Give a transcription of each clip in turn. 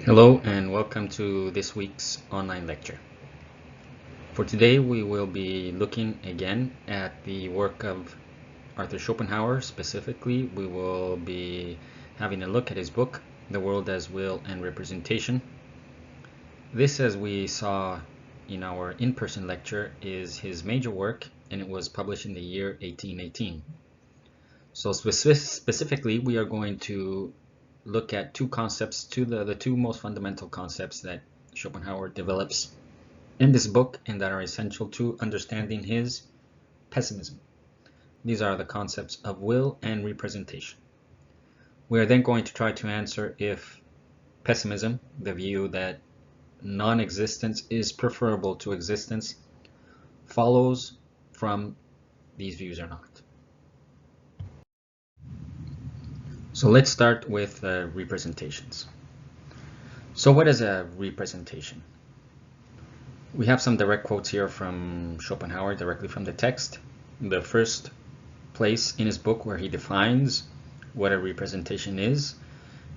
Hello and welcome to this week's online lecture. For today we will be looking again at the work of Arthur Schopenhauer. Specifically, we will be having a look at his book, The World as Will and Representation. This, as we saw in our in-person lecture, is his major work, and it was published in the year 1818. So specifically, we are going to look at two concepts, the two most fundamental concepts that Schopenhauer develops in this book and that are essential to understanding his pessimism. These are the concepts of will and representation. We are then going to try to answer if pessimism, the view that non-existence is preferable to existence, follows from these views or not. So let's start with representations. So what is a representation? We have some direct quotes here from Schopenhauer directly from the text. The first place in his book where he defines what a representation is,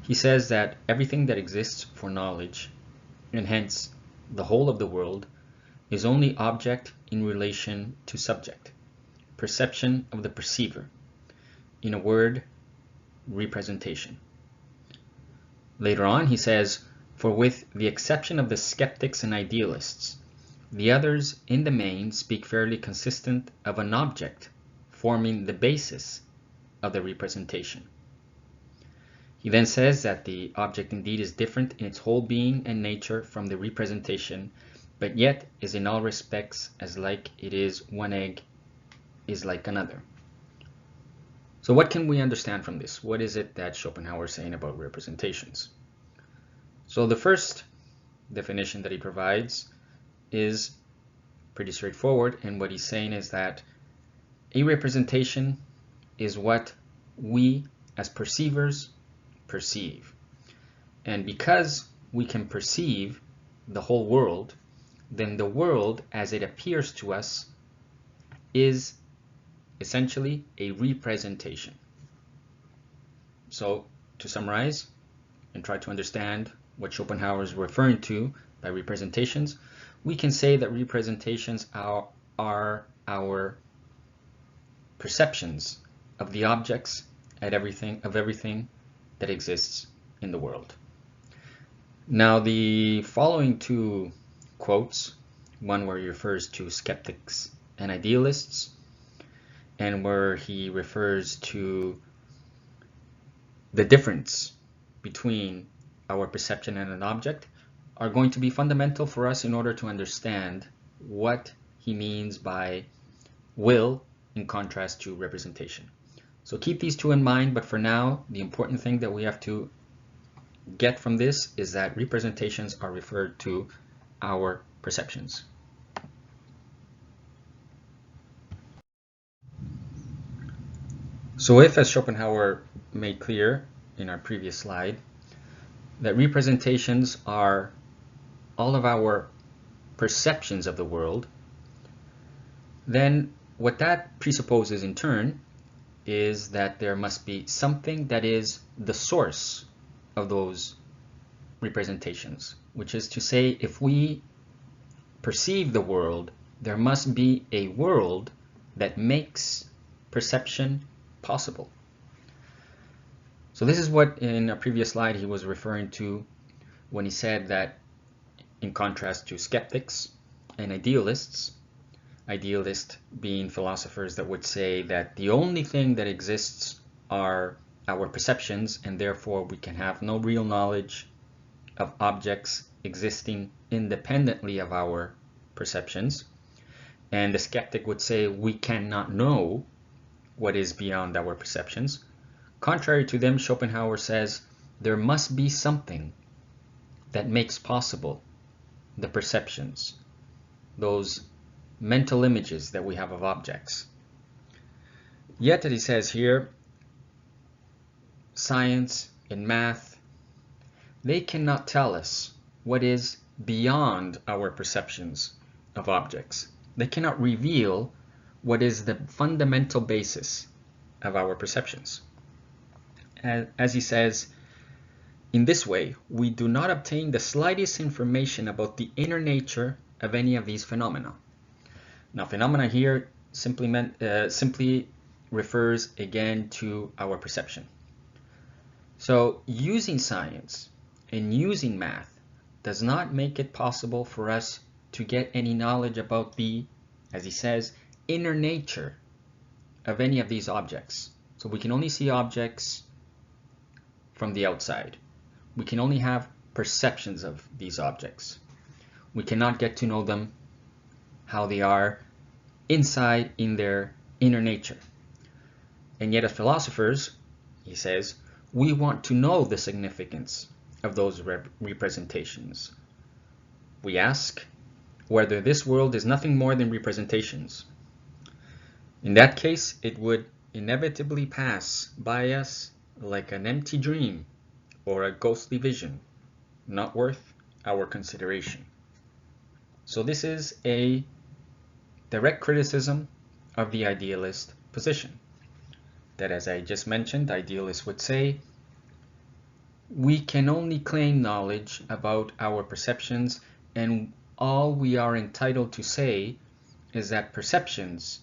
he says that everything that exists for knowledge, and hence the whole of the world, is only object in relation to subject, perception of the perceiver. In a word, representation. Later on, he says, for with the exception of the skeptics and idealists, the others in the main speak fairly consistent of an object forming the basis of the representation. He then says that the object indeed is different in its whole being and nature from the representation, but yet is in all respects as like it is one egg is like another. So what can we understand from this? What is it that Schopenhauer is saying about representations? So the first definition that he provides is pretty straightforward, and what he's saying is that a representation is what we as perceivers perceive. And because we can perceive the whole world, then the world as it appears to us is essentially a representation. So to summarize and try to understand what Schopenhauer is referring to by representations, we can say that representations are our perceptions of the objects of everything that exists in the world. Now the following two quotes, one where he refers to skeptics and idealists, and where he refers to the difference between our perception and an object, are going to be fundamental for us in order to understand what he means by will in contrast to representation. So keep these two in mind, but for now, the important thing that we have to get from this is that representations are referred to our perceptions. So if, as Schopenhauer made clear in our previous slide, that representations are all of our perceptions of the world, then what that presupposes in turn is that there must be something that is the source of those representations, which is to say, if we perceive the world, there must be a world that makes perception possible. So this is what in a previous slide he was referring to when he said that in contrast to skeptics and idealists, idealists being philosophers that would say that the only thing that exists are our perceptions, and therefore we can have no real knowledge of objects existing independently of our perceptions. And the skeptic would say we cannot know what is beyond our perceptions. Contrary to them, Schopenhauer says there must be something that makes possible the perceptions, those mental images that we have of objects. Yet, as he says here, science and math, they cannot tell us what is beyond our perceptions of objects. They cannot reveal what is the fundamental basis of our perceptions. As he says, In this way, we do not obtain the slightest information about the inner nature of any of these phenomena. Now, phenomena here simply refers again to our perception. So using science and using math does not make it possible for us to get any knowledge about the, as he says, inner nature of any of these objects. So we can only see objects from the outside. We can only have perceptions of these objects. We cannot get to know them, how they are inside in their inner nature. And yet as philosophers, he says, we want to know the significance of those representations. We ask whether this world is nothing more than representations. In that case, it would inevitably pass by us like an empty dream or a ghostly vision, not worth our consideration. So this is a direct criticism of the idealist position. That, as I just mentioned, idealists would say, we can only claim knowledge about our perceptions, and all we are entitled to say is that perceptions,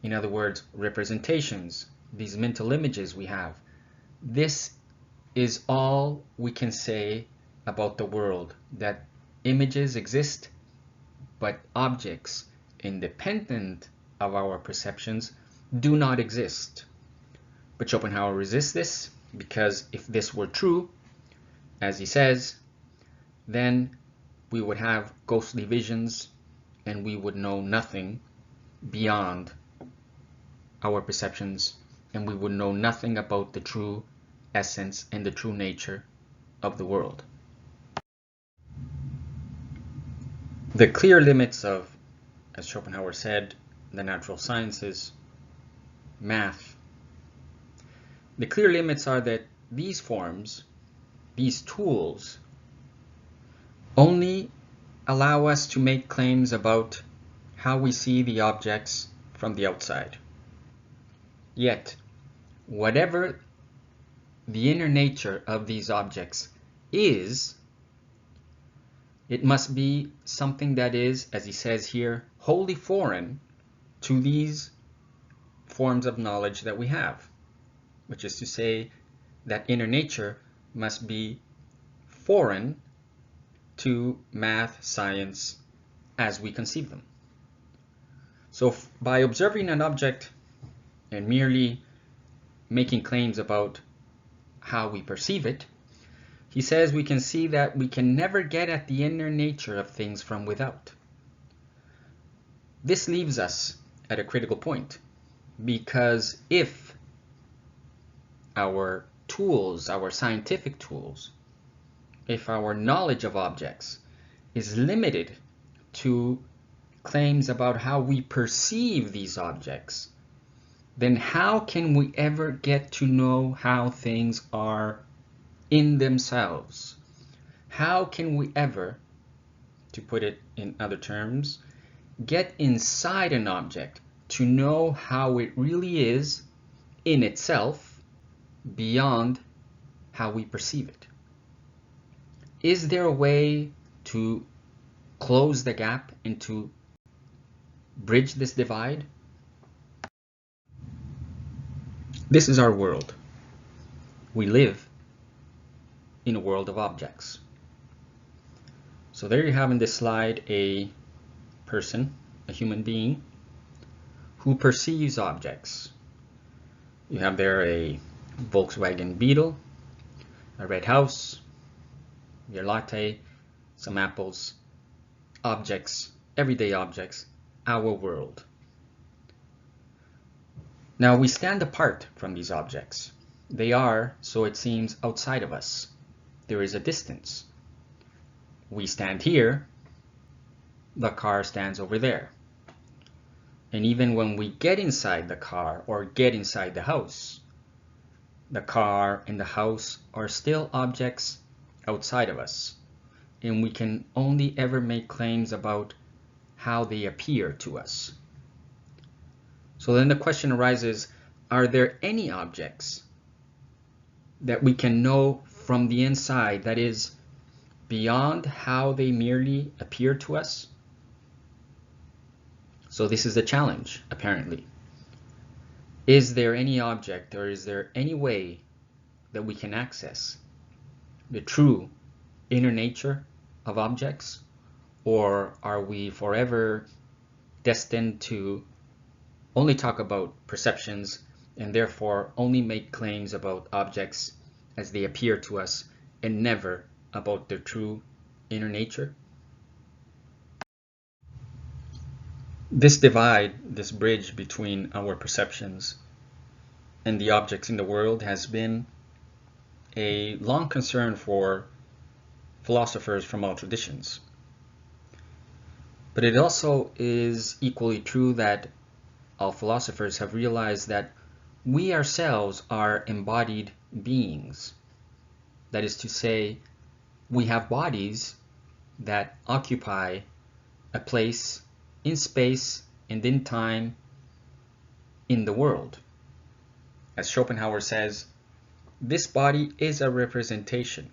in other words, representations, these mental images we have, this is all we can say about the world, that images exist, but objects independent of our perceptions do not exist. But Schopenhauer resists this, because if this were true, as he says, then we would have ghostly visions and we would know nothing beyond our perceptions, and we would know nothing about the true essence and the true nature of the world. The clear limits of, as Schopenhauer said, the natural sciences, math, the clear limits are that these forms, these tools, only allow us to make claims about how we see the objects from the outside. Yet, whatever the inner nature of these objects is, it must be something that is, as he says here, wholly foreign to these forms of knowledge that we have, which is to say that inner nature must be foreign to math, science, as we conceive them. So by observing an object and merely making claims about how we perceive it, he says we can see that we can never get at the inner nature of things from without. This leaves us at a critical point, because if our tools, our scientific tools, if our knowledge of objects is limited to claims about how we perceive these objects, then how can we ever get to know how things are in themselves? How can we ever, to put it in other terms, get inside an object to know how it really is in itself beyond how we perceive it? Is there a way to close the gap and to bridge this divide? This is our world. We live in a world of objects. So there you have in this slide a person, a human being, who perceives objects. You have there a Volkswagen Beetle, a red house, your latte, some apples, objects, everyday objects, our world. Now we stand apart from these objects. They are, so it seems, outside of us. There is a distance. We stand here, the car stands over there. And even when we get inside the car or get inside the house, the car and the house are still objects outside of us. And we can only ever make claims about how they appear to us. So then the question arises, are there any objects that we can know from the inside, that is, beyond how they merely appear to us? So this is the challenge, apparently. Is there any object, or is there any way that we can access the true inner nature of objects? Or are we forever destined to only talk about perceptions and therefore only make claims about objects as they appear to us and never about their true inner nature? This divide, this bridge between our perceptions and the objects in the world, has been a long concern for philosophers from all traditions. But it also is equally true that all philosophers have realized that we ourselves are embodied beings. That is to say, we have bodies that occupy a place in space and in time in the world. As Schopenhauer says, this body is a representation,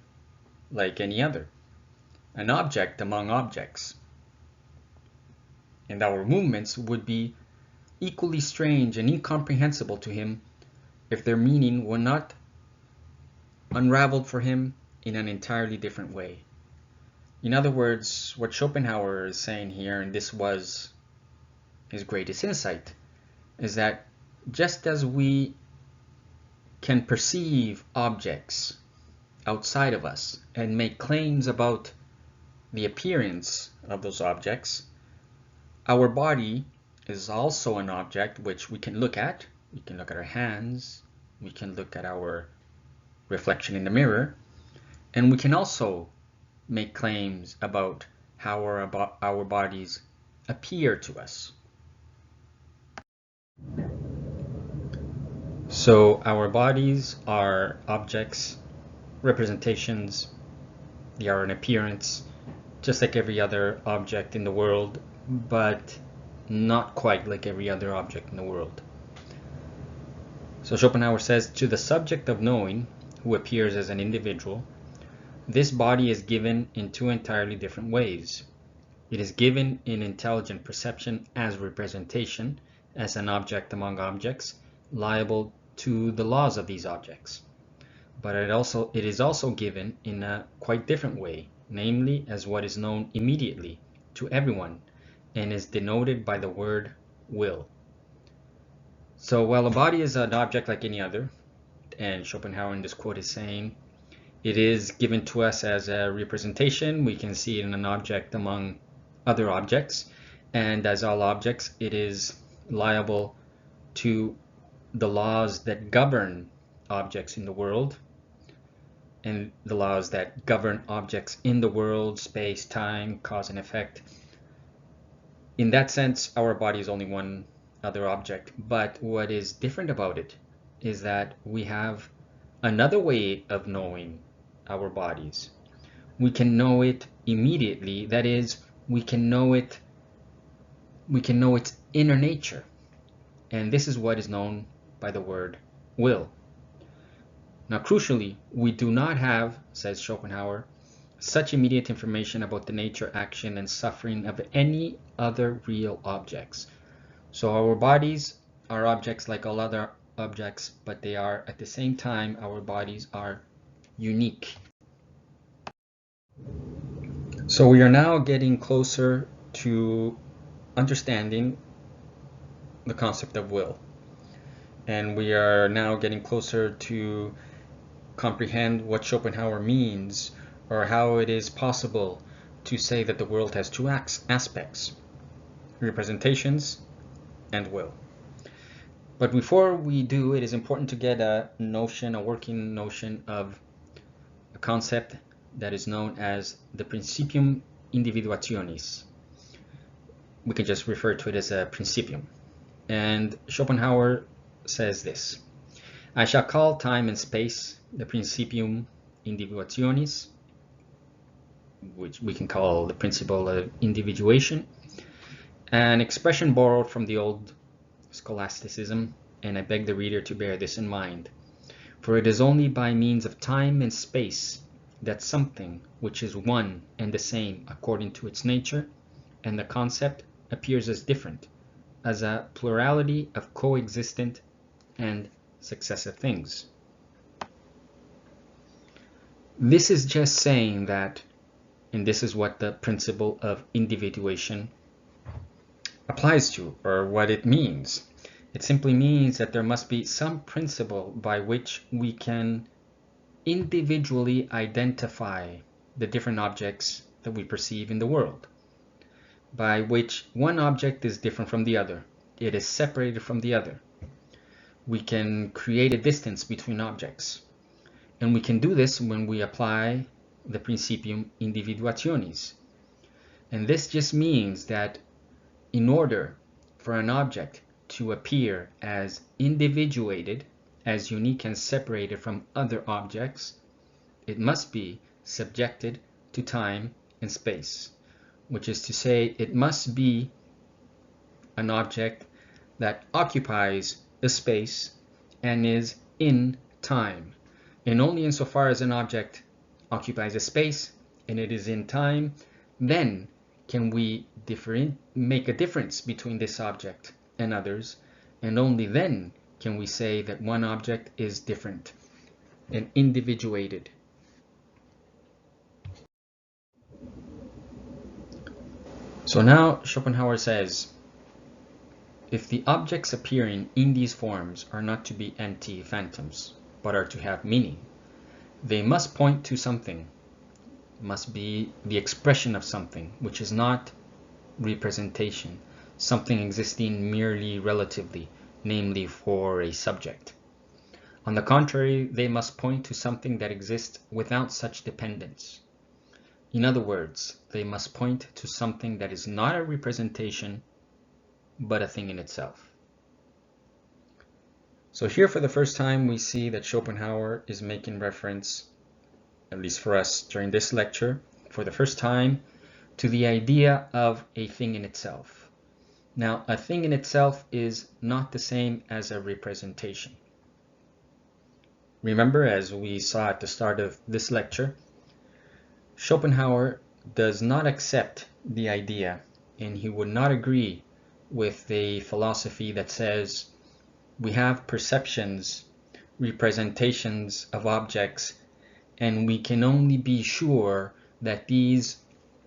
like any other, an object among objects. And our movements would be equally strange and incomprehensible to him if their meaning were not unraveled for him in an entirely different way. In other words, what Schopenhauer is saying here, and this was his greatest insight, is that just as we can perceive objects outside of us and make claims about the appearance of those objects, our body is also an object which we can look at. We can look at our hands, we can look at our reflection in the mirror, and we can also make claims about how our bodies appear to us. So our bodies are objects, representations. They are an appearance, just like every other object in the world, but not quite like every other object in the world. So Schopenhauer says, to the subject of knowing, who appears as an individual, this body is given in two entirely different ways. It is given in intelligent perception as representation, as an object among objects, liable to the laws of these objects. But it is also given in a quite different way, namely as what is known immediately to everyone, and is denoted by the word will. So while a body is an object like any other, and Schopenhauer in this quote is saying, it is given to us as a representation. We can see it in an object among other objects, and as all objects, it is liable to the laws that govern objects in the world, and the laws that govern objects in the world, space, time, cause and effect. In that sense, our body is only one other object, but what is different about it is that we have another way of knowing our bodies. We can know it immediately. That is, we can know its inner nature, and this is what is known by the word will. Now, crucially, we do not have, says Schopenhauer, such immediate information about the nature, action, and suffering of any other real objects. So our bodies are objects like all other objects, but they are, at the same time, our bodies are unique. So we are now getting closer to understanding the concept of will. And we are now getting closer to comprehend what Schopenhauer means, or how it is possible to say that the world has two aspects, representations and will. But before we do, it is important to get a working notion of a concept that is known as the principium individuationis. We can just refer to it as a principium. And Schopenhauer says this: I shall call time and space the principium individuationis, which we can call the principle of individuation, an expression borrowed from the old scholasticism, and I beg the reader to bear this in mind. For it is only by means of time and space that something which is one and the same according to its nature and the concept appears as different, as a plurality of coexistent and successive things. This is just saying that, and this is what the principle of individuation applies to, or what it means. It simply means that there must be some principle by which we can individually identify the different objects that we perceive in the world, by which one object is different from the other. It is separated from the other. We can create a distance between objects. And we can do this when we apply the principium individuationis. And this just means that in order for an object to appear as individuated, as unique and separated from other objects, it must be subjected to time and space, which is to say it must be an object that occupies a space and is in time. And only insofar as an object occupies a space and it is in time, then can we make a difference between this object and others, and only then can we say that one object is different and individuated. So now Schopenhauer says, if the objects appearing in these forms are not to be empty phantoms, but are to have meaning, they must point to something, must be the expression of something, which is not representation, something existing merely relatively, namely for a subject. On the contrary, they must point to something that exists without such dependence. In other words, they must point to something that is not a representation, but a thing in itself. So here for the first time we see that Schopenhauer is making reference, at least for us during this lecture, for the first time, to the idea of a thing in itself. Now, a thing in itself is not the same as a representation. Remember, as we saw at the start of this lecture, Schopenhauer does not accept the idea, and he would not agree with a philosophy that says we have perceptions, representations of objects, and we can only be sure that these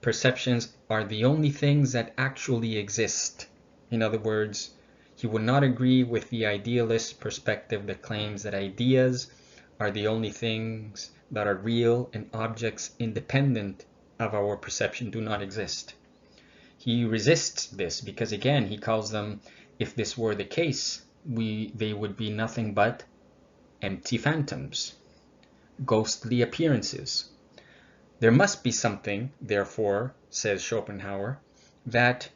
perceptions are the only things that actually exist. In other words, he would not agree with the idealist perspective that claims that ideas are the only things that are real and objects independent of our perception do not exist. He resists this because, again, he calls them, if this were the case, they would be nothing but empty phantoms, ghostly appearances. There must be something, therefore, says Schopenhauer, that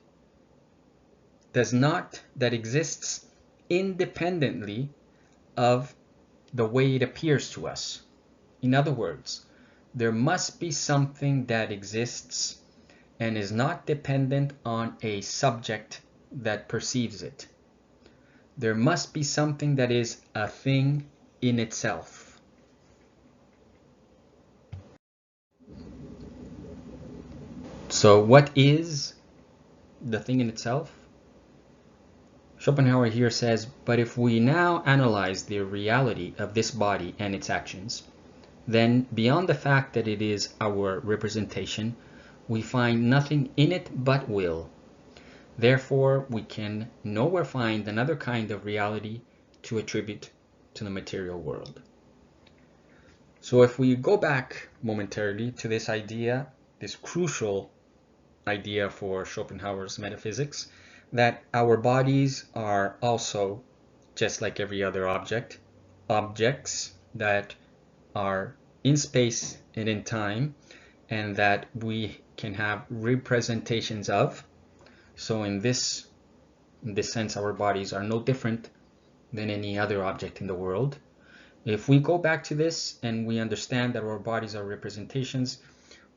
exists independently of the way it appears to us. In other words, there must be something that exists and is not dependent on a subject that perceives it. There must be something that is a thing in itself. So what is the thing in itself? Schopenhauer here says, but if we now analyze the reality of this body and its actions, then beyond the fact that it is our representation, we find nothing in it but will. Therefore, we can nowhere find another kind of reality to attribute to the material world. So if we go back momentarily to this idea, this crucial idea for Schopenhauer's metaphysics, that our bodies are also, just like every other object, objects that are in space and in time, and that we can have representations of. So in this sense, our bodies are no different than any other object in the world. If we go back to this and we understand that our bodies are representations,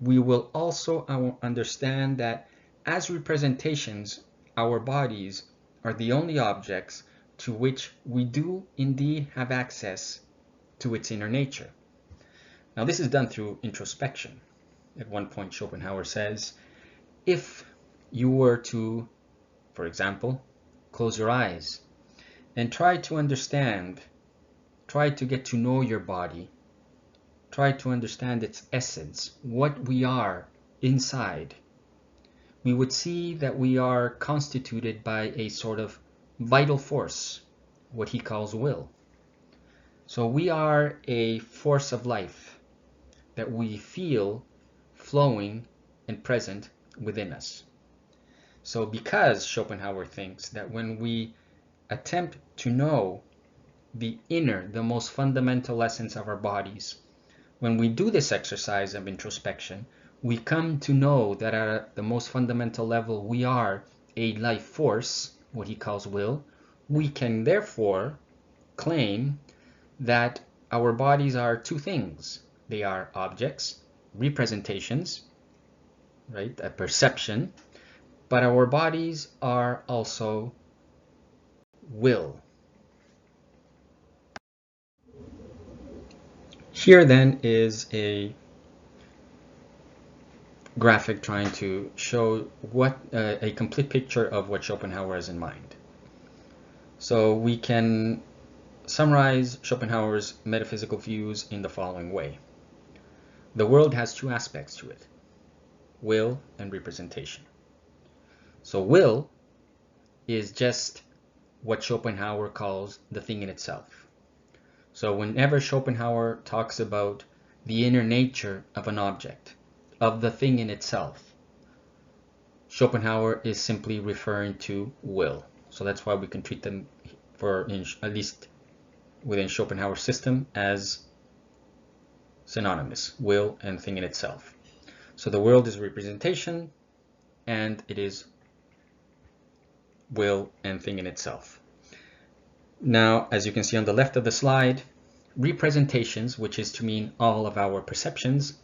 we will also understand that as representations, our bodies are the only objects to which we do indeed have access to its inner nature. Now, this is done through introspection. At one point, Schopenhauer says, if you were to, for example, close your eyes and try to understand, try to get to know your body, try to understand its essence, what we are inside, we would see that we are constituted by a sort of vital force, what he calls will. So we are a force of life that we feel flowing and present within us. So because Schopenhauer thinks that when we attempt to know the inner, the most fundamental essence of our bodies, when we do this exercise of introspection, we come to know that at the most fundamental level we are a life force, what he calls will. We can therefore claim that our bodies are two things. They are objects, representations, right, a perception, but our bodies are also will. Here then is a graphic trying to show what a complete picture of what Schopenhauer has in mind. So we can summarize Schopenhauer's metaphysical views in the following way. The world has two aspects to it, will and representation. So will is just what Schopenhauer calls the thing in itself. So whenever Schopenhauer talks about the inner nature of an object, of the thing in itself, Schopenhauer is simply referring to will. So that's why we can treat them, at least within Schopenhauer's system, as synonymous, will and thing in itself. So the world is representation, and it is will and thing in itself. Now, as you can see on the left of the slide, representations, which is to mean all of our perceptions,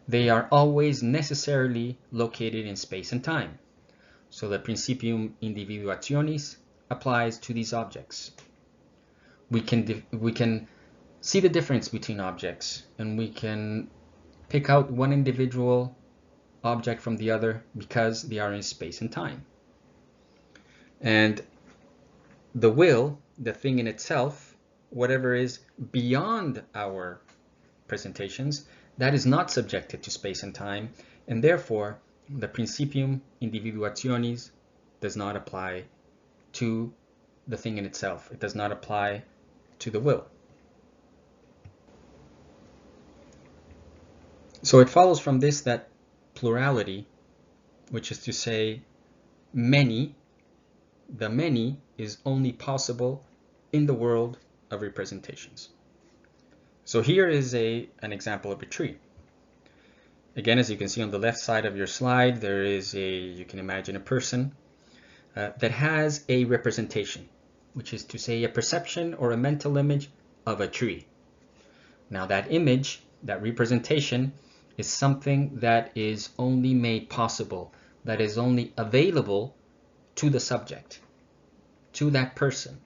they are always necessarily located in space and time. So the principium individuationis applies to these objects. We can see the difference between objects, and we can pick out one individual object from the other because they are in space and time. And the will, the thing in itself, whatever is beyond our presentations, that is not subjected to space and time, and therefore the principium individuationis does not apply to the thing in itself. It does not apply to the will. So it follows from this that plurality, which is to say many, the many is only possible in the world of representations. So here is an example of a tree. Again, as you can see on the left side of your slide, there is you can imagine a person that has a representation, which is to say a perception or a mental image of a tree. Now that image, that representation, is something that is only made possible, that is only available to the subject, to that person.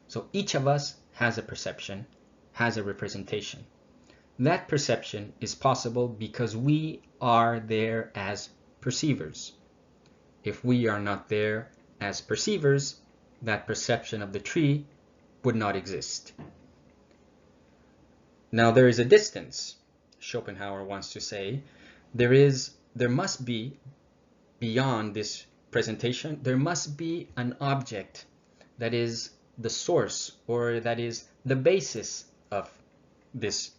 So each of us has a perception, has a representation. That perception is possible because we are there as perceivers. If we are not there as perceivers, that perception of the tree would not exist. Now there is a distance, Schopenhauer wants to say. There must be, beyond this presentation, there must be an object that is the source, or that is the basis of this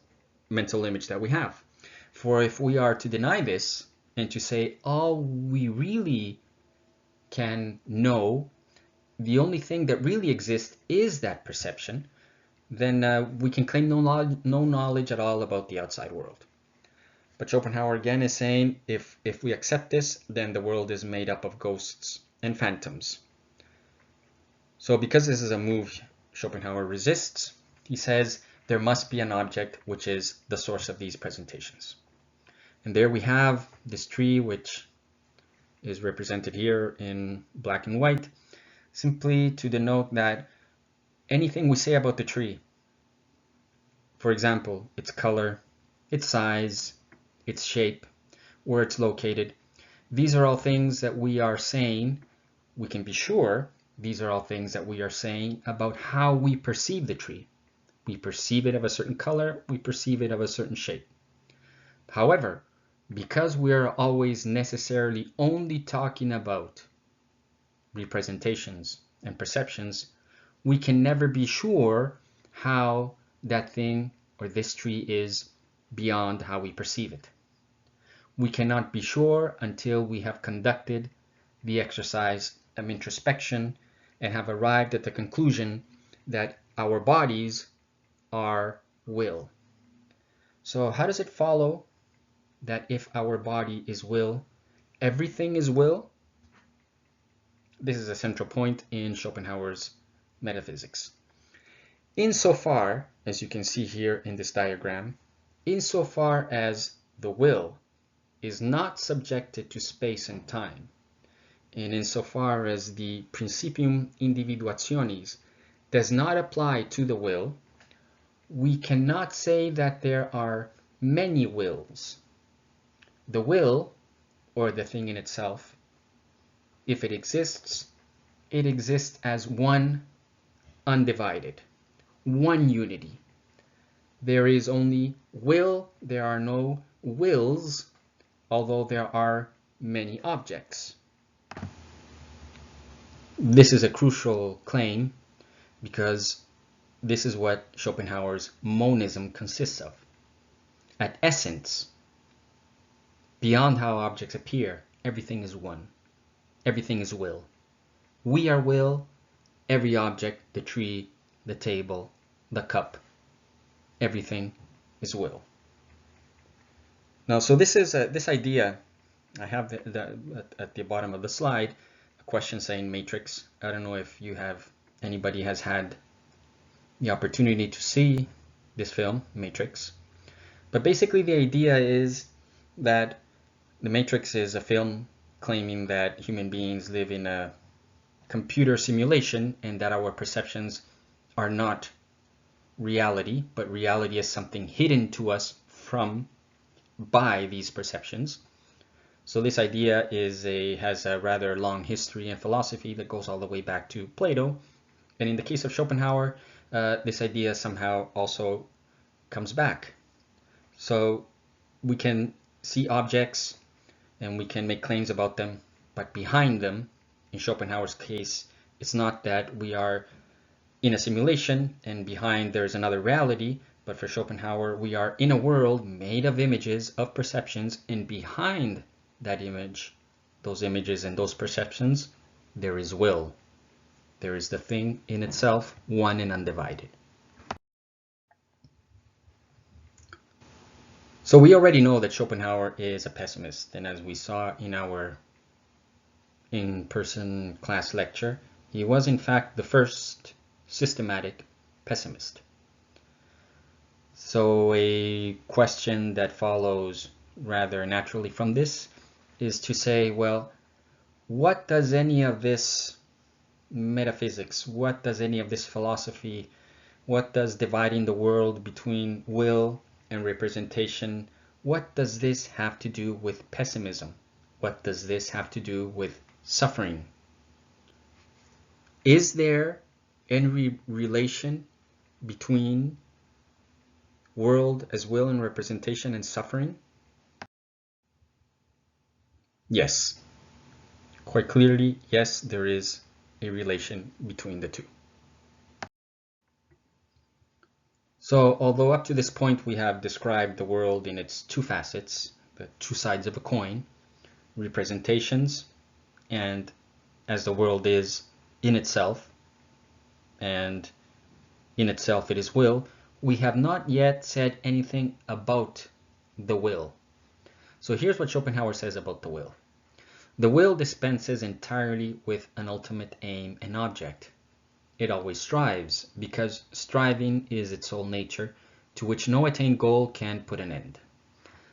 mental image that we have. For if we are to deny this and to say all we really can know, the only thing that really exists is that perception, then we can claim no knowledge at all about the outside world. But Schopenhauer again is saying if we accept this, then the world is made up of ghosts and phantoms. So because this is a move Schopenhauer resists, he says there must be an object which is the source of these presentations. And there we have this tree, which is represented here in black and white, simply to denote that anything we say about the tree, For example, its color, its size, its shape, where it's located. These are all things that we are saying, we can be sure, these are all things that we are saying about how we perceive the tree. We perceive it of a certain color, we perceive it of a certain shape. However, because we are always necessarily only talking about representations and perceptions, we can never be sure how that thing or this tree is beyond how we perceive it. We cannot be sure until we have conducted the exercise of introspection and have arrived at the conclusion that our bodies are will. So how does it follow that if our body is will, everything is will? This is a central point in Schopenhauer's metaphysics. Insofar, as you can see here in this diagram, insofar as the will is not subjected to space and time, and insofar as the principium individuationis does not apply to the will, we cannot say that there are many wills. The will, or the thing in itself, if it exists as one undivided, one unity. There is only will, there are no wills, although there are many objects. This is a crucial claim because this is what Schopenhauer's monism consists of. At essence, beyond how objects appear, everything is one. Everything is will. We are will, every object, the tree, the table, the cup, everything is will. Now, so this is this idea. I have at the bottom of the slide a question saying matrix. I don't know if anybody has had the opportunity to see this film, Matrix. But basically the idea is that the Matrix is a film claiming that human beings live in a computer simulation and that our perceptions are not reality, but reality is something hidden to us by these perceptions. So this idea has a rather long history in philosophy that goes all the way back to Plato. And in the case of Schopenhauer, this idea somehow also comes back. So we can see objects and we can make claims about them, but behind them, in Schopenhauer's case, it's not that we are in a simulation and behind there's another reality, but for Schopenhauer, we are in a world made of images, of perceptions, and behind that image, those images and those perceptions, there is will. There is the thing in itself, one and undivided. So we already know that Schopenhauer is a pessimist, and as we saw in our in-person class lecture, he was in fact the first systematic pessimist. So a question that follows rather naturally from this is to say, well, what does any of this metaphysics, what does any of this philosophy, what does dividing the world between will and representation, what does this have to do with pessimism? What does this have to do with suffering? Is there any relation between world as will and representation and suffering? Yes. Quite clearly, yes, there is a relation between the two. So, although up to this point we have described the world in its two facets, the two sides of a coin, representations, and as the world is in itself, and in itself it is will, we have not yet said anything about the will. So here's what Schopenhauer says about the will. The will dispenses entirely with an ultimate aim and object. It always strives, because striving is its sole nature, to which no attained goal can put an end.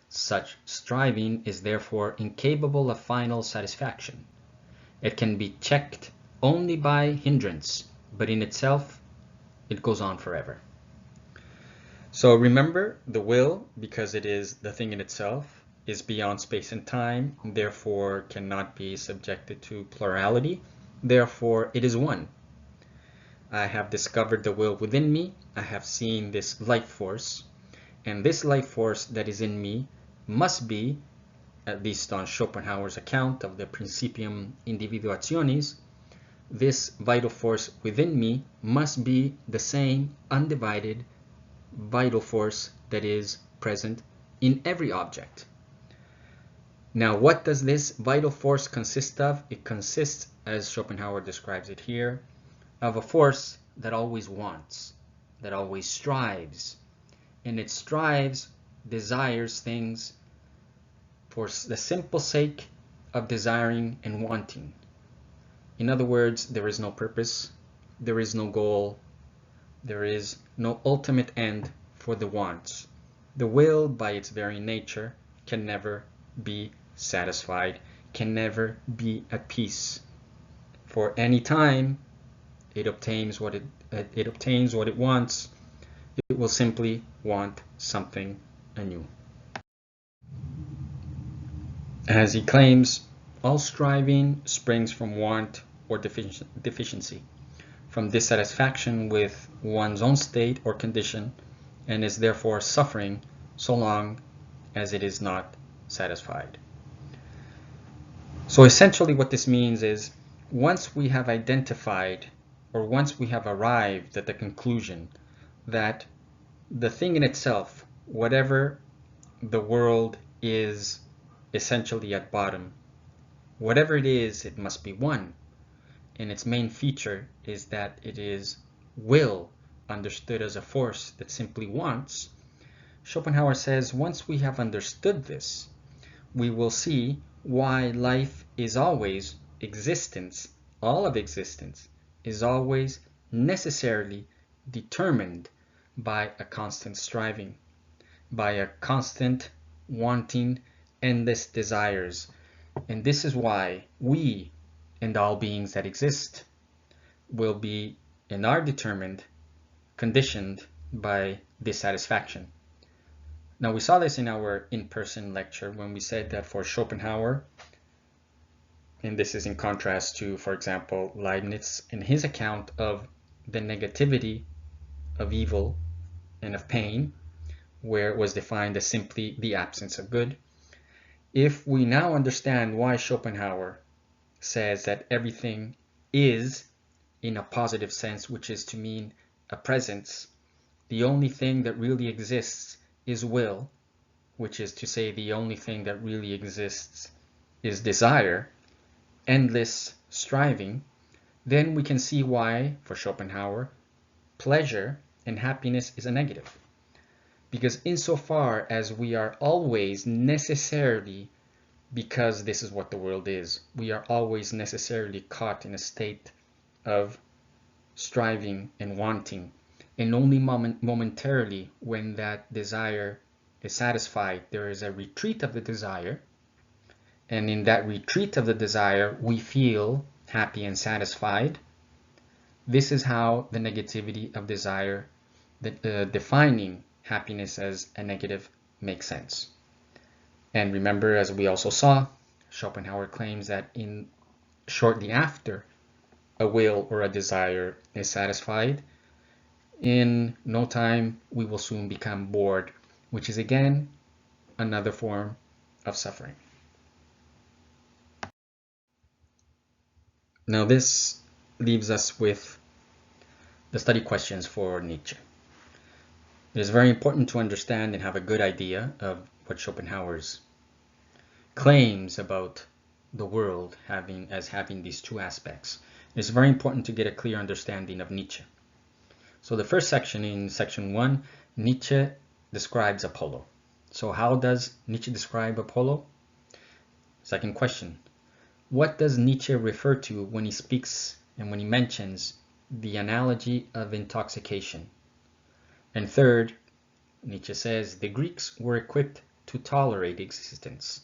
Such striving is therefore incapable of final satisfaction. It can be checked only by hindrance, but in itself, it goes on forever. So remember, the will, because it is the thing in itself, is beyond space and time, therefore cannot be subjected to plurality, therefore it is one. I have discovered the will within me, I have seen this life force, and this life force that is in me must be, at least on Schopenhauer's account of the Principium Individuationis, this vital force within me must be the same undivided vital force that is present in every object. Now, what does this vital force consist of? It consists, as Schopenhauer describes it here, of a force that always wants, that always strives. And it strives, desires things for the simple sake of desiring and wanting. In other words, there is no purpose, there is no goal, there is no ultimate end for the wants. The will, by its very nature, can never be satisfied, can never be at peace. For any time it obtains what it wants, it will simply want something anew. As he claims, all striving springs from want or deficiency, from dissatisfaction with one's own state or condition, and is therefore suffering so long as it is not satisfied. So essentially what this means is, once we have identified, or once we have arrived at the conclusion that the thing in itself, whatever the world is essentially at bottom, whatever it is, it must be one. And its main feature is that it is will, understood as a force that simply wants. Schopenhauer says, once we have understood this, we will see why life is always, existence, all of existence, is always necessarily determined by a constant striving, by a constant wanting, endless desires. And this is why we and all beings that exist will be and are determined, conditioned by dissatisfaction. Now, we saw this in our in-person lecture when we said that for Schopenhauer, and this is in contrast to, for example, Leibniz in his account of the negativity of evil and of pain, where it was defined as simply the absence of good. If we now understand why Schopenhauer says that everything is in a positive sense, which is to mean a presence, the only thing that really exists is will, which is to say the only thing that really exists is desire, endless striving, then we can see why, for Schopenhauer, pleasure and happiness is a negative. Because insofar as we are always necessarily, because this is what the world is, we are always necessarily caught in a state of striving and wanting, and only momentarily when that desire is satisfied, there is a retreat of the desire, and in that retreat of the desire we feel happy and satisfied. This is how the negativity of desire, defining happiness as a negative, makes sense. And remember, as we also saw, Schopenhauer claims that in shortly after a will or a desire is satisfied, in no time we will soon become bored, which is again another form of suffering. Now this leaves us with the study questions for Nietzsche. It is very important to understand and have a good idea of what Schopenhauer's claims about the world having these two aspects. It's very important to get a clear understanding of Nietzsche. So the first section, in section 1, Nietzsche describes Apollo. So how does Nietzsche describe Apollo? Second question, what does Nietzsche refer to when he speaks and when he mentions the analogy of intoxication? And third, Nietzsche says the Greeks were equipped to tolerate existence.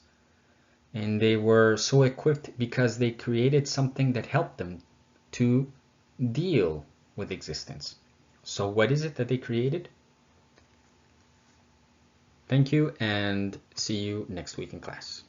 And they were so equipped because they created something that helped them to deal with existence. So what is it that they created? Thank you, and see you next week in class.